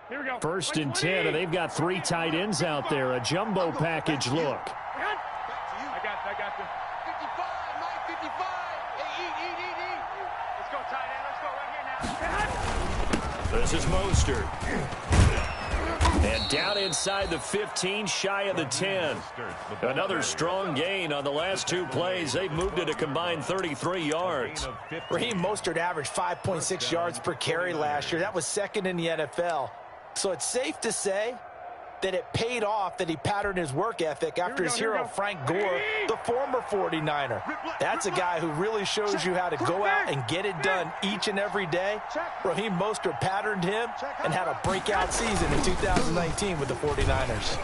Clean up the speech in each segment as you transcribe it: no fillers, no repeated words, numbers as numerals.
Here we go. 1st and 10, and they've got 3 tight ends out there. A jumbo package look. I got you. 55, Mike, 55. Hey, eat. Let's go, tight end. Let's go right here now. This is Mostert. And down inside the 15, shy of the 10. Another strong gain on the last 2 plays. They've moved it a combined 33 yards. Raheem Mostert averaged 5.6 yards per carry last year. That was 2nd in the NFL. So it's safe to say that it paid off that he patterned his work ethic after his hero Frank Gore, the former 49er. That's a guy who really shows you how to go out and get it done each and every day. Raheem Mostert patterned him and had a breakout season in 2019 with the 49ers.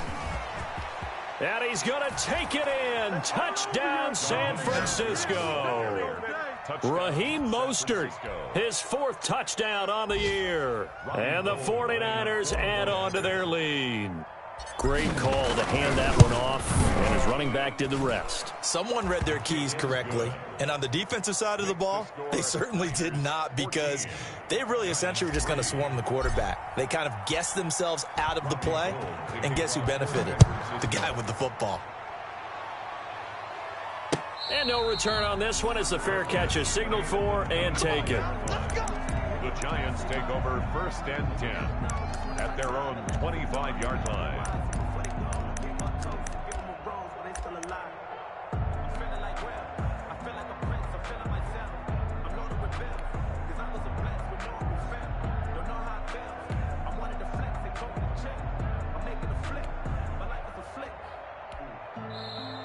And he's going to take it in. Touchdown, San Francisco. Raheem Mostert, his 4th touchdown on the year. And the 49ers add on to their lead. Great call to hand that one off, and his running back did the rest. Someone read their keys correctly, and on the defensive side of the ball, they certainly did not, because they really essentially were just going to swarm the quarterback. They kind of guessed themselves out of the play, and guess who benefited? The guy with the football. And no return on this one as the fair catch is signaled for and taken. The Giants take over 1st and 10 at their own 25-yard line.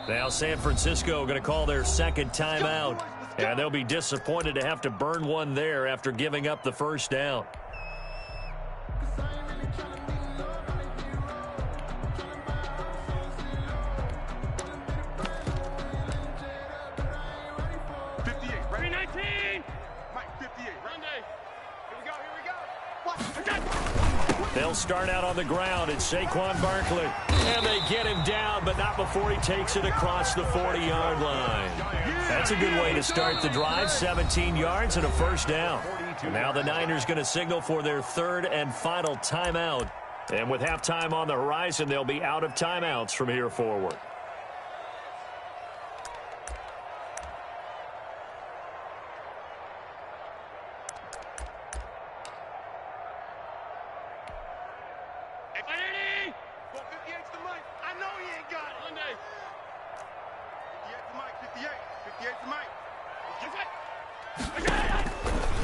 Now San Francisco going to call their 2nd timeout, and they'll be disappointed to have to burn one there after giving up the 1st down. They'll start out on the ground. It's Saquon Barkley. And they get him down, but not before he takes it across the 40-yard line. That's a good way to start the drive. 17 yards and a 1st down. And now the Niners going to signal for their 3rd and final timeout. And with halftime on the horizon, they'll be out of timeouts from here forward.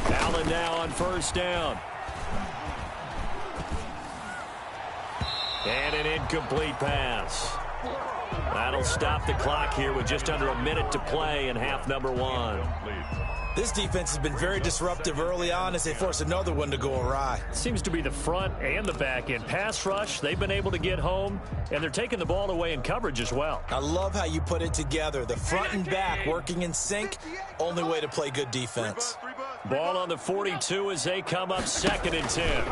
Allen now on 1st down. And an incomplete pass. That'll stop the clock here with just under a minute to play in half number 1. This defense has been very disruptive early on as they force another one to go awry. Seems to be the front and the back end. Pass rush, they've been able to get home, and they're taking the ball away in coverage as well. I love how you put it together. The front and back working in sync, only way to play good defense. Ball on the 42 as they come up 2nd and 10.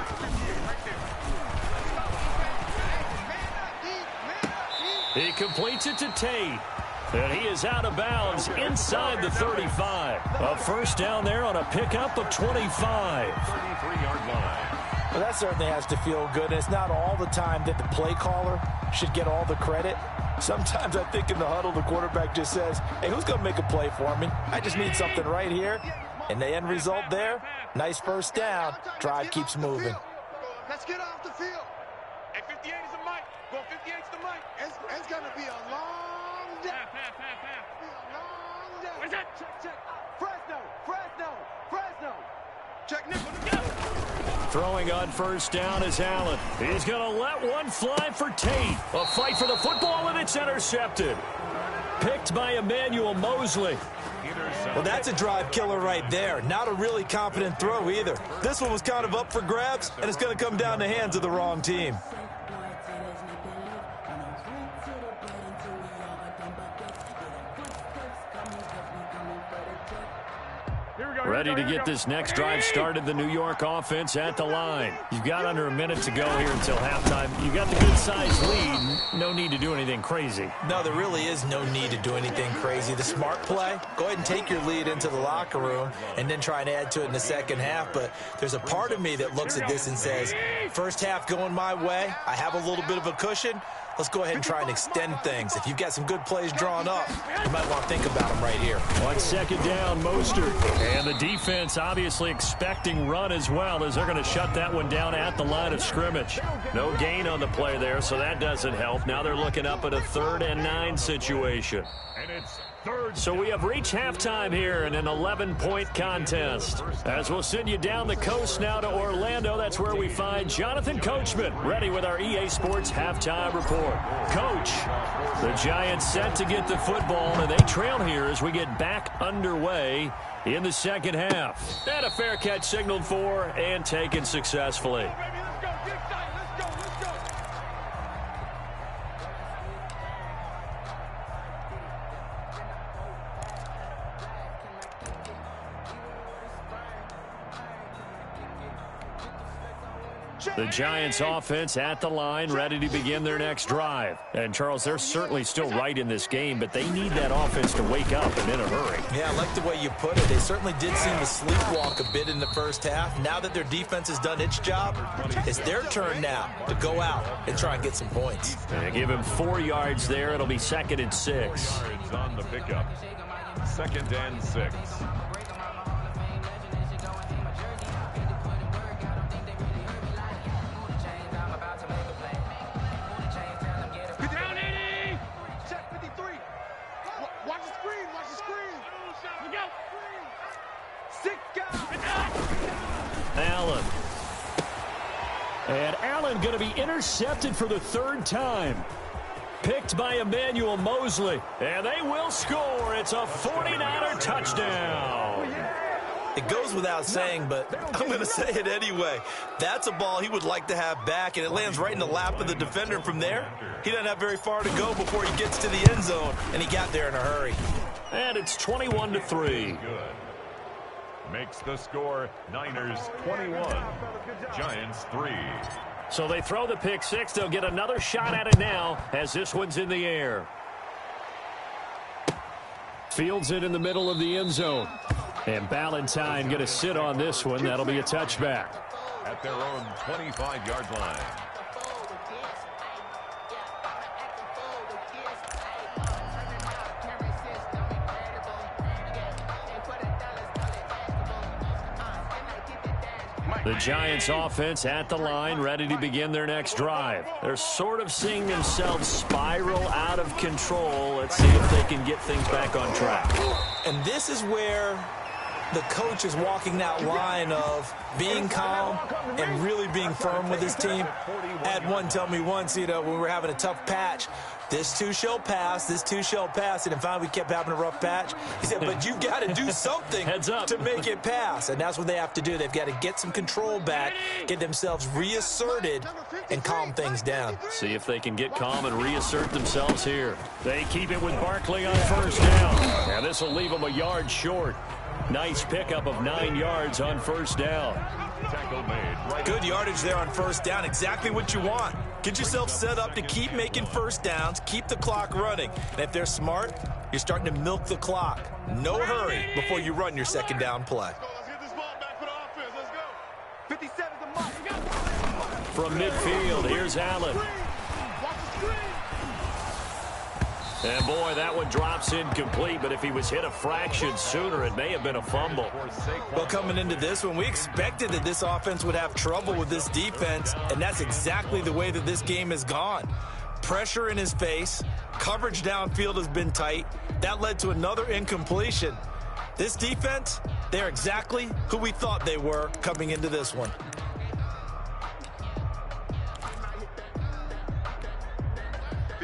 He completes it to Tate. And he is out of bounds inside the 35. A 1st down there on a pickup of 25. 33-yard line. Well, that certainly has to feel good. And it's not all the time that the play caller should get all the credit. Sometimes I think in the huddle, the quarterback just says, hey, who's going to make a play for me? I just need something right here. And the end result there, nice 1st down. Drive keeps moving. Let's get off the field. Hey, 58 is the mic. Go 58 is the mic. It's going to be a long day. Be a long day. Where's that? Check. Fresno. Check nickel. Throwing on 1st down is Allen. He's going to let one fly for Tate. A fight for the football, and it's intercepted. Picked by Emmanuel Mosley. Well, that's a drive killer right there. Not a really confident throw either. This one was kind of up for grabs, and it's going to come down the hands of the wrong team. Ready to get this next drive started, the New York offense at the line. You've got under a minute to go here until halftime. You've got the good-sized lead. No need to do anything crazy. No, there really is no need to do anything crazy. The smart play, go ahead and take your lead into the locker room and then try and add to it in the second half. But there's a part of me that looks at this and says, first half going my way, I have a little bit of a cushion. Let's go ahead and try and extend things. If you've got some good plays drawn up, you might want to think about them right here. On second down, Mostert. And the defense obviously expecting run as well, as they're going to shut that one down at the line of scrimmage. No gain on the play there, so that doesn't help. Now they're looking up at a 3rd and 9 situation. And it's third. So we have reached halftime here in an 11-point contest. As we'll send you down the coast now to Orlando, that's where we find Jonathan Coachman, ready with our EA Sports halftime report. Coach, the Giants set to get the football, and they trail here as we get back underway in the second half. And a fair catch signaled for and taken successfully. The Giants offense at the line, ready to begin their next drive. And, Charles, they're certainly still right in this game, but they need that offense to wake up and in a hurry. Yeah, I like the way you put it. They certainly did seem to sleepwalk a bit in the first half. Now that their defense has done its job, it's their turn now to go out and try and get some points. And give him 4 yards there. It'll be 2nd and 6. Yards on the pickup. 2nd and 6. Allen. And Allen going to be intercepted for the 3rd time. Picked by Emmanuel Mosley. And they will score. It's a 49er touchdown. It goes without saying, but I'm going to say it anyway. That's a ball he would like to have back, and it lands right in the lap of the defender. From there, he doesn't have very far to go before he gets to the end zone, and he got there in a hurry. And it's 21-3. Good. Makes the score Niners 21, Giants 3. So they throw the pick 6. They'll get another shot at it now as this one's in the air. Fields it in the middle of the end zone. And Ballantyne going to sit on this one. That'll be a touchback. At their own 25-yard line. The Giants offense at the line, ready to begin their next drive. They're sort of seeing themselves spiral out of control. Let's see if they can get things back on track. And this is where the coach is walking that line of being calm and really being firm with his team. I had one tell me once, when we were having a tough patch, this too shall pass, this too shall pass. And finally we kept having a rough patch. He said, but you've got to do something to make it pass. And that's what they have to do. They've got to get some control back, get themselves reasserted, and calm things down. See if they can get calm and reassert themselves here. They keep it with Barkley on 1st down. And this will leave them a yard short. Nice pickup of 9 yards on 1st down. Tackle made. Right. Good yardage there on 1st down. Exactly what you want. Get yourself set up to keep making 1st downs, keep the clock running. And if they're smart, you're starting to milk the clock. No hurry before you run your 2nd down play. Let's get this ball back for the offense. Let's go. 57's the mark. From midfield, here's Allen. And, boy, that one drops incomplete, but if he was hit a fraction sooner, it may have been a fumble. Well, coming into this one, we expected that this offense would have trouble with this defense, and that's exactly the way that this game has gone. Pressure in his face, coverage downfield has been tight. That led to another incompletion. This defense, they're exactly who we thought they were coming into this one.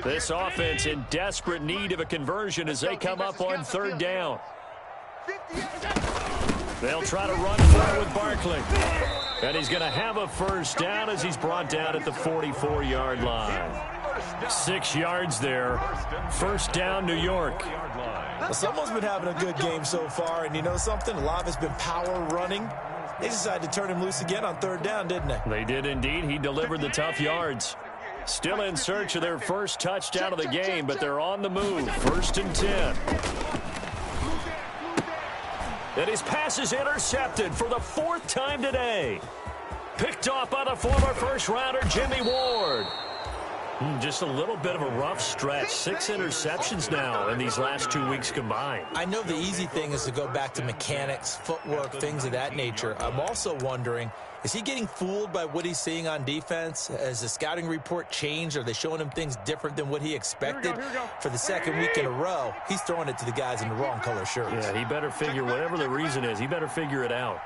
This offense in desperate need of a conversion as they come up on 3rd down. They'll try to run for it with Barkley. And he's going to have a 1st down as he's brought down at the 44-yard line. 6 yards there. 1st down, New York. Well, someone's been having a good game so far, and you know something? A lot of it's been power running. They decided to turn him loose again on third down, didn't they? They did indeed. He delivered the tough yards. Still in search of their first touchdown of the game, but they're on the move. 1st and 10. And his pass is intercepted for the 4th time today. Picked off by the former first-rounder Jimmy Ward. Just a little bit of a rough stretch. 6 interceptions now in these last 2 weeks combined. I know the easy thing is to go back to mechanics, footwork, things of that nature. I'm also wondering, is he getting fooled by what he's seeing on defense? Has the scouting report changed? Are they showing him things different than what he expected? For the 2nd week in a row, he's throwing it to the guys in the wrong color shirts. Yeah, he better figure, whatever the reason is, he better figure it out.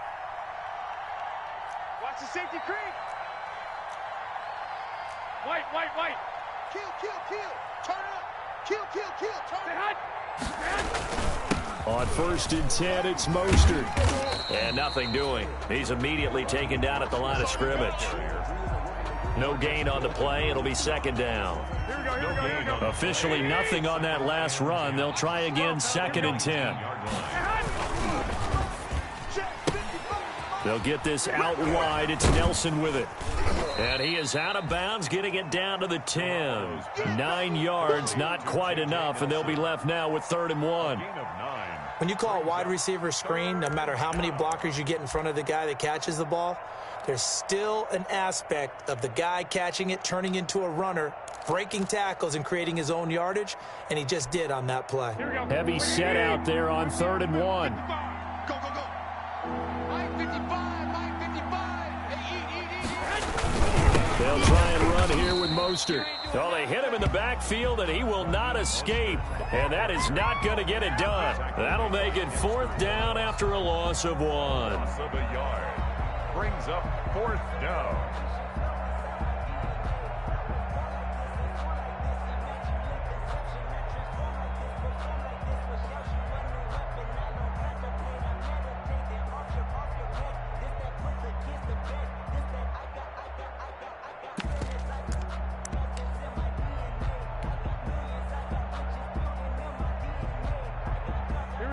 Watch the safety creep. White. Kill. Turn up. Kill. Turn up. On 1st and 10, it's Mostert. And nothing doing. He's immediately taken down at the line of scrimmage. No gain on the play. It'll be 2nd down. Here we go. Officially nothing on that last run. They'll try again 2nd and 10. They'll get this out wide. It's Nelson with it. And he is out of bounds, getting it down to the 10. 9 yards, not quite enough, and they'll be left now with 3rd and 1. When you call a wide receiver screen, no matter how many blockers you get in front of the guy that catches the ball, there's still an aspect of the guy catching it, turning into a runner, breaking tackles and creating his own yardage, and he just did on that play. Heavy set out there on 3rd and 1. Go. Mike 55. They'll try and run here with Mostert. Oh, they hit him in the backfield, and he will not escape. And that is not going to get it done. That'll make it 4th down after a loss of 1. Loss of a yard. Brings up 4th down.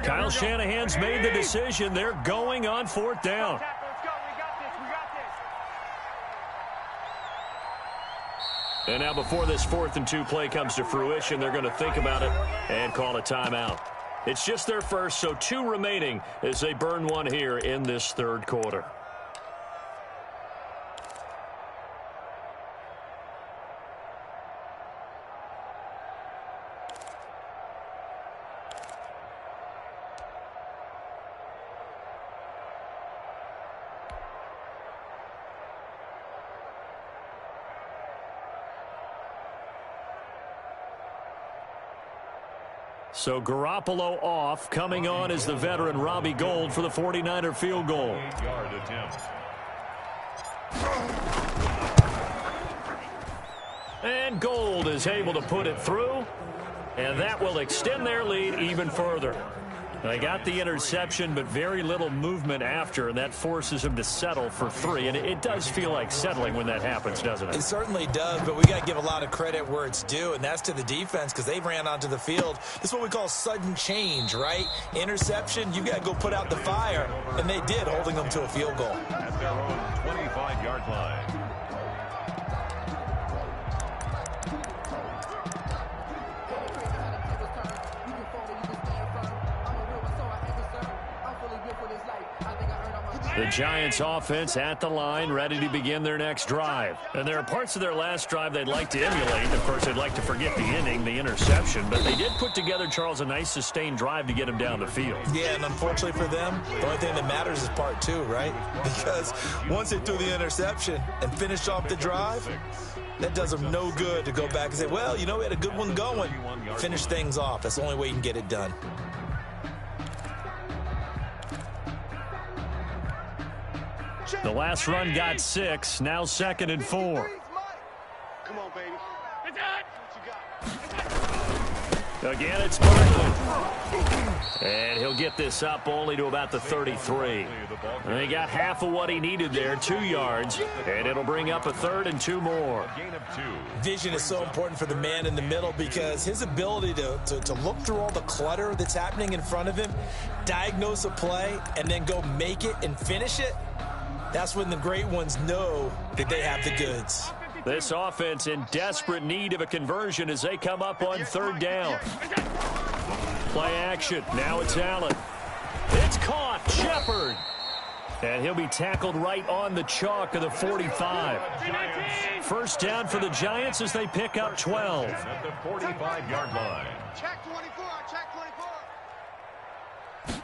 Kyle Shanahan's made the decision. They're going on 4th down. Let's go. We got this. And now before this 4th and 2 play comes to fruition, they're going to think about it and call a timeout. It's just their first, so 2 remaining as they burn 1 here in this 3rd quarter. So Garoppolo off. Coming on is the veteran Robbie Gould for the 49er field goal. 8-yard attempt. And Gould is able to put it through. And that will extend their lead even further. They got the interception, but very little movement after, and that forces them to settle for 3. And it does feel like settling when that happens, doesn't it? It certainly does, but we got to give a lot of credit where it's due, and that's to the defense because they ran onto the field. This is what we call sudden change, right? Interception, you got to go put out the fire, and they did, holding them to a field goal. At their own 25-yard line. The Giants offense at the line, ready to begin their next drive. And there are parts of their last drive they'd like to emulate. Of course, they'd like to forget the inning, the interception. But they did put together, Charles, a nice sustained drive to get him down the field. Yeah, and unfortunately for them, the only thing that matters is part 2, right? Because once they threw the interception and finished off the drive, that does them no good to go back and say, well, you know, we had a good one going. Finish things off. That's the only way you can get it done. The last run got 6. Now 2nd and 4. Come on, baby. Again, it's Barkley. And he'll get this up only to about the 33. And he got half of what he needed there, 2 yards. And it'll bring up a 3rd and 2 more. Vision is so important for the man in the middle because his ability to look through all the clutter that's happening in front of him, diagnose a play, and then go make it and finish it, that's when the great ones know that they have the goods. This offense in desperate need of a conversion as they come up on 3rd down. Play action. Now it's Allen. It's caught. Shepard. And he'll be tackled right on the chalk of the 45. First down for the Giants as they pick up 12. At the 45-yard line. Check 24. Check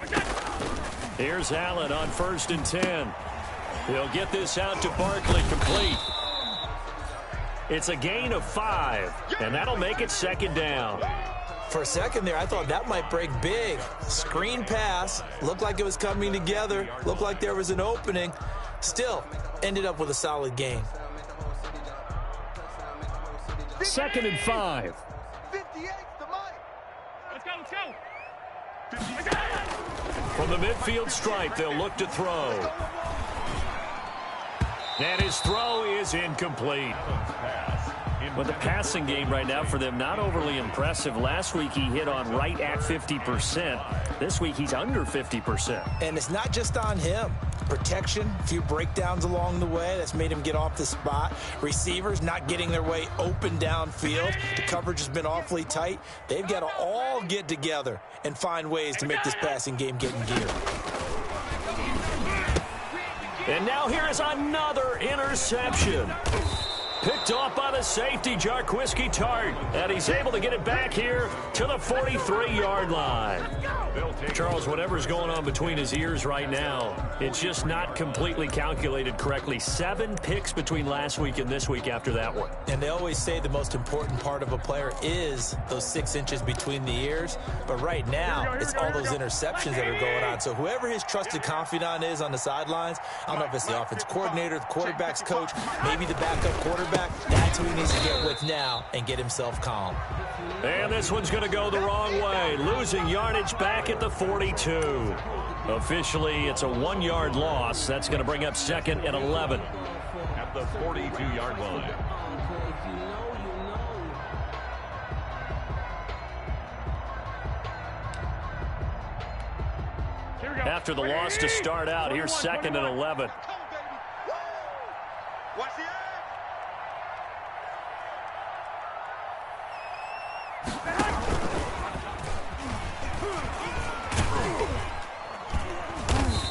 24. Here's Allen on 1st and 10. He'll get this out to Barkley, complete. It's a gain of 5, and that'll make it 2nd down. For a second there, I thought that might break big. Screen pass, looked like it was coming together, looked like there was an opening. Still, ended up with a solid gain. 2nd and 5. 58's the mic. Let's go. From the midfield stripe, they'll look to throw. And his throw is incomplete. But the passing game right now for them, not overly impressive. Last week he hit on right at 50%. This week he's under 50%. And it's not just on him. Protection, a few breakdowns along the way. That's made him get off the spot. Receivers not getting their way open downfield. The coverage has been awfully tight. They've got to all get together and find ways to make this passing game get in gear. And now here is another interception. Picked off by the safety, Jarquiski Tart. And he's able to get it back here to the 43-yard line. Charles, whatever's going on between his ears right now, it's just not completely calculated correctly. 7 picks between last week and this week after that one. And they always say the most important part of a player is those 6 inches between the ears. But right now, it's all those interceptions that are going on. So whoever his trusted confidant is on the sidelines, I don't know if it's the offense coordinator, the quarterback's coach, maybe the backup quarterback, that's who he needs to get with now and get himself calm. And this one's going to go the wrong way. Losing yardage back at the 42. Officially, it's a 1-yard loss. That's going to bring up 2nd and 11. At the 42-yard line. After the loss to start out, here's 2nd and 11. Watch the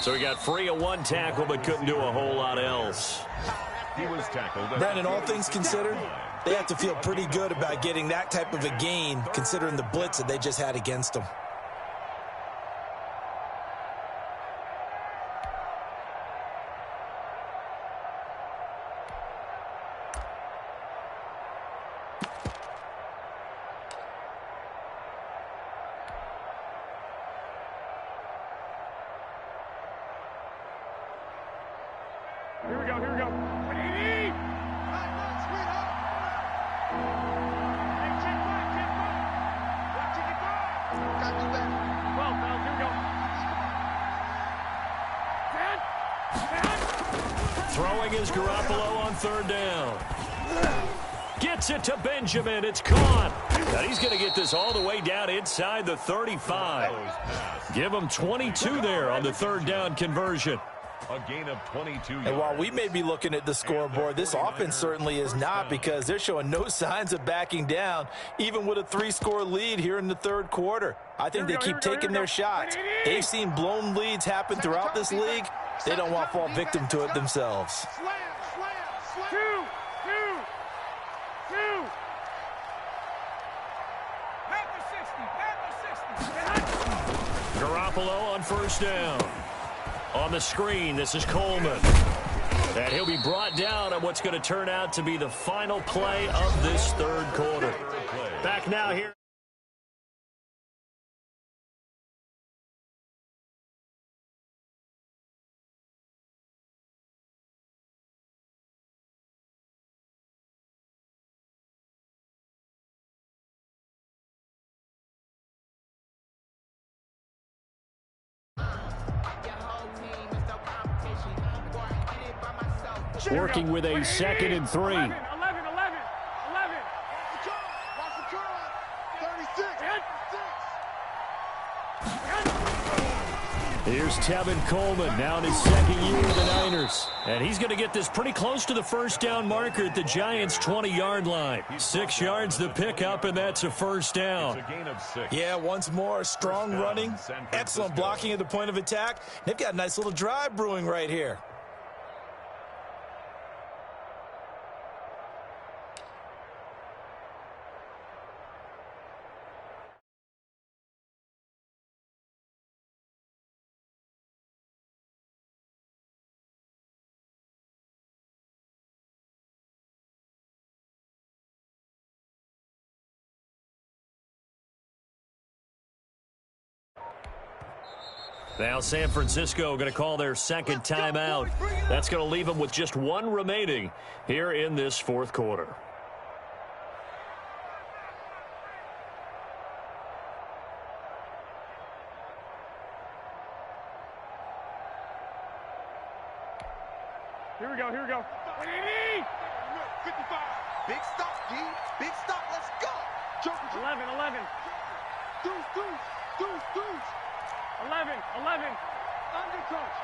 So he got free of 1 tackle, but couldn't do a whole lot else. He was tackled. Brandon, all things considered, they have to feel pretty good about getting that type of a gain, considering the blitz that they just had against them. Here we go. What do you need? Sweetheart. Hey, check back. Watching it go. Got to do better. 12, fellas. Here we go. Throwing is Garoppolo on 3rd down. Gets it to Benjamin. It's caught. Now he's going to get this all the way down inside the 35. Give him 22 there on the 3rd down conversion. A gain of 22 yards. And while we may be looking at the scoreboard, this offense certainly is not, because they're showing no signs of backing down, even with a 3-score lead here in the 3rd quarter. I think they keep taking their shots. They've seen blown leads happen throughout this league. They don't want to fall victim to it themselves. Slam. Two. Garoppolo on 1st down. On the screen, this is Coleman. And he'll be brought down on what's going to turn out to be the final play of this 3rd quarter. Back now here. working with a 2nd and 3. 11. Watch the curl. 36. Here's Tevin Coleman, now in his 2nd year with the Niners. And he's going to get this pretty close to the first down marker at the Giants' 20-yard line. 6 yards the pickup, and that's a first down. It's a gain of 6. Yeah, once more, strong running, excellent blocking at the point of attack. They've got a nice little drive brewing right here. Now San Francisco going to call their 2nd timeout. That's going to leave them with just 1 remaining here in this 4th quarter. Here we go. 55. Big stop, D. Big stop. Let's go. 11. Deuce. 11. Undercoach.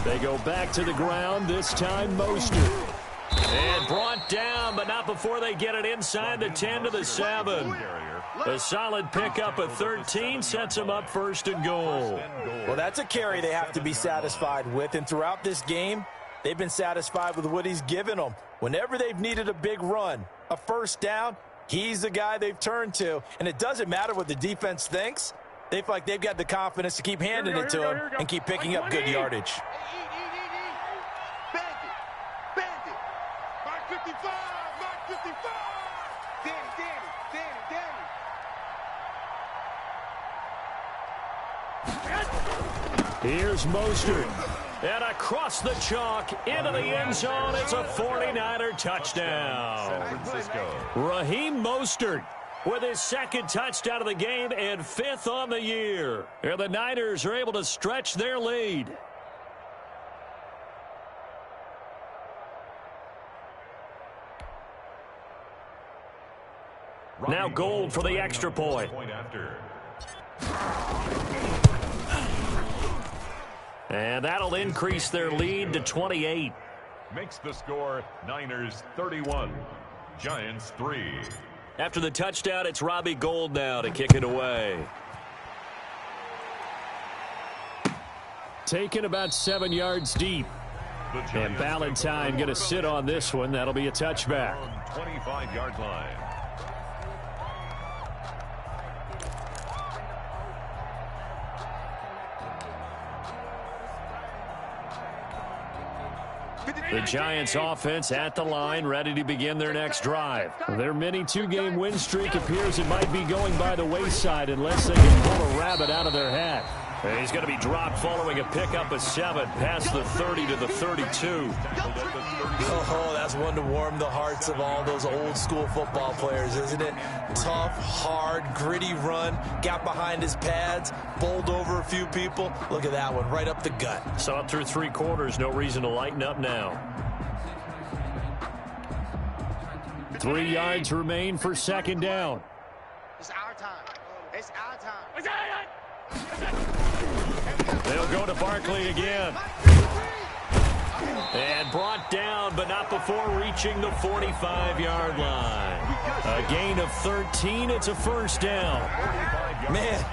They go back to the ground, this time Mostert. And brought down, but not before they get it inside the 10 to the 7. A solid pickup of 13 sets them up 1st and goal. Well, that's a carry they have to be satisfied with, and throughout this game, they've been satisfied with what he's given them. Whenever they've needed a big run, a first down, he's the guy they've turned to, and it doesn't matter what the defense thinks. They feel like they've got the confidence to keep handing it to him and keep picking up good yardage. Bandit. Mark 55. Danny. Here's Mostert. And across the chalk into the end zone. It's a 49er touchdown. San Francisco. Raheem Mostert with his 2nd touchdown of the game and 5th on the year. And the Niners are able to stretch their lead. Now Gold for the extra point. And that'll increase their lead to 28. Makes the score Niners 31, Giants 3. After the touchdown, it's Robbie Gould now to kick it away. Taken about 7 yards deep. And Ballantyne going to sit on this one. That'll be a touchback. 25-yard line. The Giants offense at the line, ready to begin their next drive. Their mini 2-game win streak appears it might be going by the wayside unless they can pull a rabbit out of their hat. And he's going to be dropped following a pickup of 7 past the 30 to the 32. Oh, that's one to warm the hearts of all those old school football players, isn't it? Tough, hard, gritty run, got behind his pads, bowled over a few people. Look at that one, right up the gut. Saw it through 3 quarters, no reason to lighten up now. 3 yards remain for 2nd down. It's our time. It's our time. They'll go to Barkley again. And brought down, but not before reaching the 45-yard line. A gain of 13. It's a first down. Man,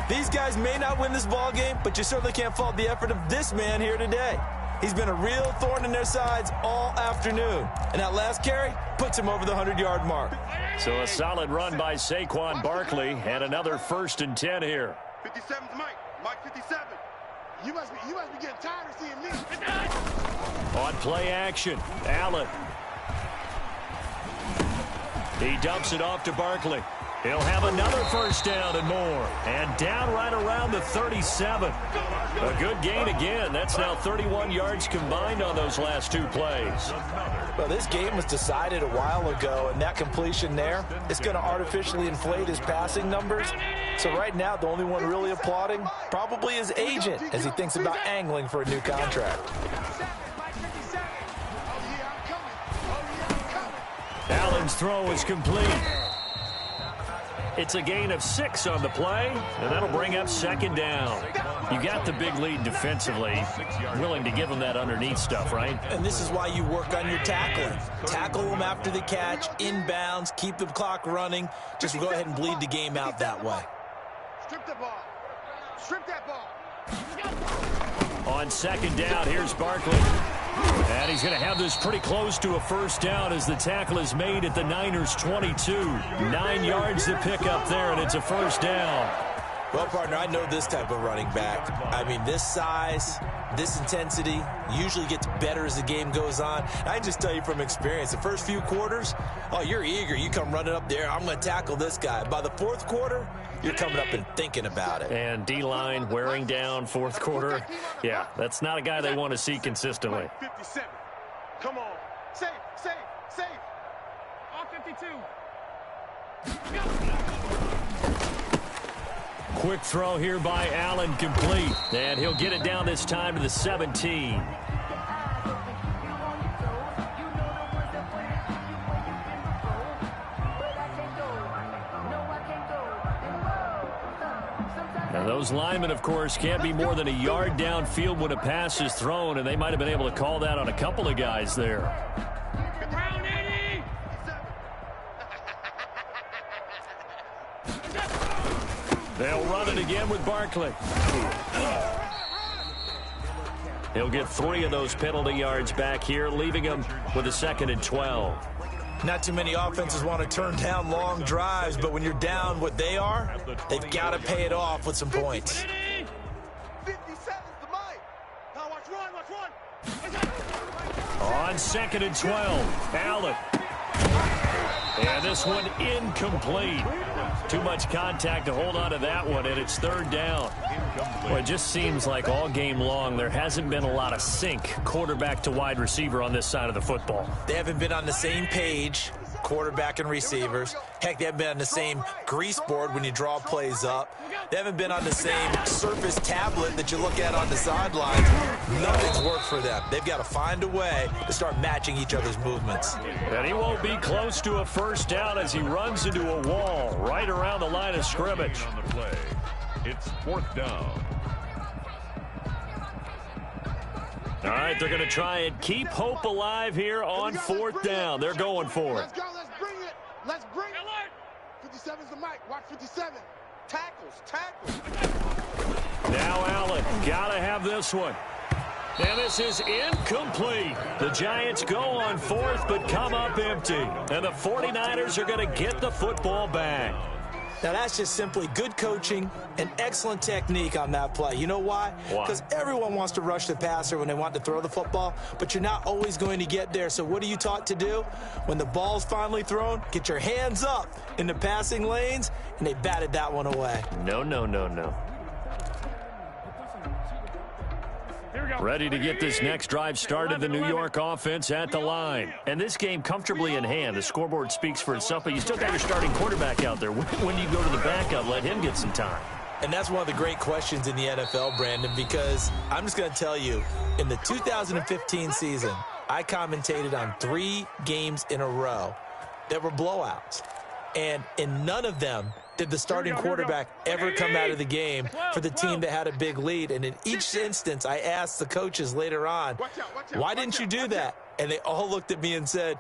these guys may not win this ball game, but you certainly can't fault the effort of this man here today. He's been a real thorn in their sides all afternoon. And that last carry puts him over the 100-yard mark. So a solid run by Saquon Barkley and another 1st and 10 here. 57's Mike. Mike 57. You must be getting tired of seeing me. On play action, Allen. He dumps it off to Barkley. He'll have another first down and more. And down right around the 37. A good gain again. That's now 31 yards combined on those last two plays. Well, this game was decided a while ago, and that completion there is going to artificially inflate his passing numbers. So right now, the only one really applauding probably his agent as he thinks about angling for a new contract. Allen's throw is complete. It's a gain of 6 on the play, and that'll bring up second down. You got the big lead defensively. Willing to give them that underneath stuff, right? And this is why you work on your tackling. Tackle them after the catch, inbounds, keep the clock running. Just go ahead and bleed the game out that way. Strip the ball. Strip that ball. On second down, here's Barkley. And he's going to have this pretty close to a first down as the tackle is made at the Niners' 22. 9 yards to pick up there, and it's a first down. Well, partner, I know this type of running back. I mean, this size, this intensity usually gets better as the game goes on. I can just tell you from experience, the first few quarters, oh, you're eager. You come running up there, I'm going to tackle this guy. By the fourth quarter, you're coming up and thinking about it. And D-line wearing down fourth quarter. Yeah, that's not a guy they want to see consistently. 57. Come on. Safe, safe, safe. All 52. Quick throw here by Allen, complete. And he'll get it down this time to the 17. Now those linemen, of course, can't be more than a yard downfield when a pass is thrown, and they might have been able to call that on a couple of guys there. They'll run it again with Barkley. He'll get 3 of those penalty yards back here, leaving him with a 2nd and 12. Not too many offenses want to turn down long drives, but when you're down what they are, they've got to pay it off with some points. 57's the mic. Now watch run, watch run. On 2nd and 12, Allen. And this one incomplete. Too much contact to hold on to that one, and it's 3rd down. Well, it just seems like all game long there hasn't been a lot of sync quarterback to wide receiver on this side of the football. They haven't been on the same page, quarterback and receivers. Heck, they haven't been on the same grease board when you draw plays up. They haven't been on the same Surface tablet that you look at on the sidelines. Nothing's worked for them. They've got to find a way to start matching each other's movements. And he won't be close to a first down as he runs into a wall right around the line of scrimmage. On the play, it's 4th down. All right, they're going to try and keep hope alive here on 4th down. They're going for it. Let's go, let's bring it. Let's bring it. 57's the mic. Watch 57. Tackles, tackles. Now Allen, got to have this one. And this is incomplete. The Giants go on 4th, but come up empty. And the 49ers are going to get the football back. Now, that's just simply good coaching and excellent technique on that play. You know why? Because everyone wants to rush the passer when they want to throw the football, but you're not always going to get there. So what are you taught to do? When the ball's finally thrown, get your hands up in the passing lanes, and they batted that one away. No, no, no, no. Ready to get this next drive started, the New York offense at the line. And this game comfortably in hand. The scoreboard speaks for itself, but you still got your starting quarterback out there. When do you go to the backup? Let him get some time. And that's one of the great questions in the NFL, Brandon, because I'm just going to tell you, in the 2015 season, I commentated on 3 games in a row that were blowouts. And in none of them did the starting quarterback ever come out of the game for the team that had a big lead. And in each instance, I asked the coaches later on, why didn't you do that? And they all looked at me and said,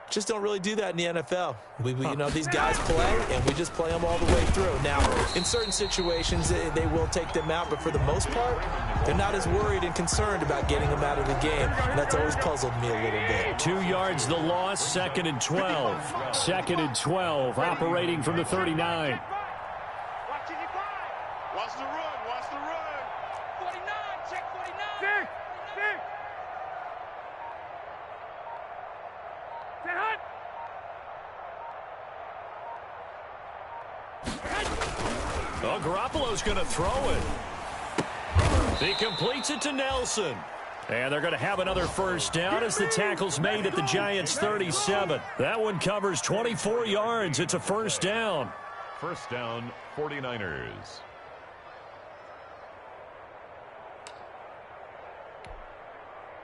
just don't really do that in the NFL. You know, these guys play, and we just play them all the way through. Now, in certain situations, they will take them out, but for the most part, they're not as worried and concerned about getting them out of the game, and that's always puzzled me a little bit. 2 yards the loss, 2nd and 12. 2nd and 12, operating from the 39. Watch the run, watch the run. 49, check 49. Dick. Oh, Garoppolo's going to throw it. He completes it to Nelson. And they're going to have another first down as the tackle's made at the Giants' 37. That one covers 24 yards. It's a first down. First down, 49ers.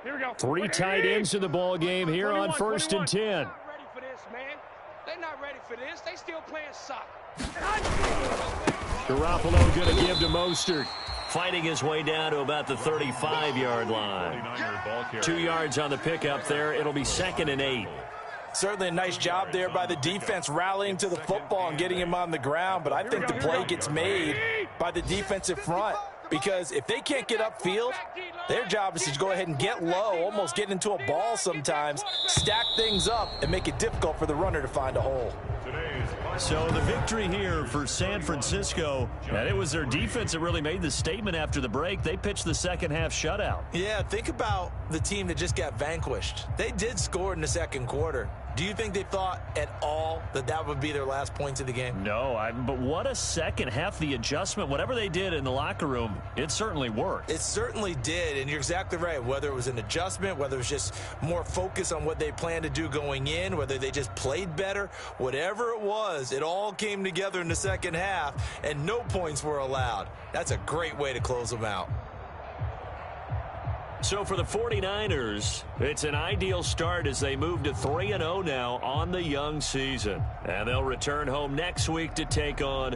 Here we go. 3 tight ends in the ball game here on 1st and 10. They're not ready for this, man. They're not ready for this. They still playing soccer. Garoppolo going to give to Mostert. Fighting his way down to about the 35-yard line. 2 yards on the pickup there. It'll be 2nd and 8. Certainly a nice job there by the defense rallying to the football and getting him on the ground, but I think the play gets made by the defensive front because if they can't get upfield, their job is to go ahead and get low, almost get into a ball sometimes, stack things up, and make it difficult for the runner to find a hole. So the victory here for San Francisco, and it was their defense that really made the statement after the break. They pitched the second half shutout. Yeah, think about the team that just got vanquished. They did score in the second quarter. Do you think they thought at all that that would be their last points of the game? No, but what a second half. The adjustment, whatever they did in the locker room, it certainly worked. It certainly did, and you're exactly right. Whether it was an adjustment, whether it was just more focus on what they planned to do going in, whether they just played better, whatever it was, it all came together in the second half, and no points were allowed. That's a great way to close them out. So for the 49ers, it's an ideal start as they move to 3-0 now on the young season. And they'll return home next week to take on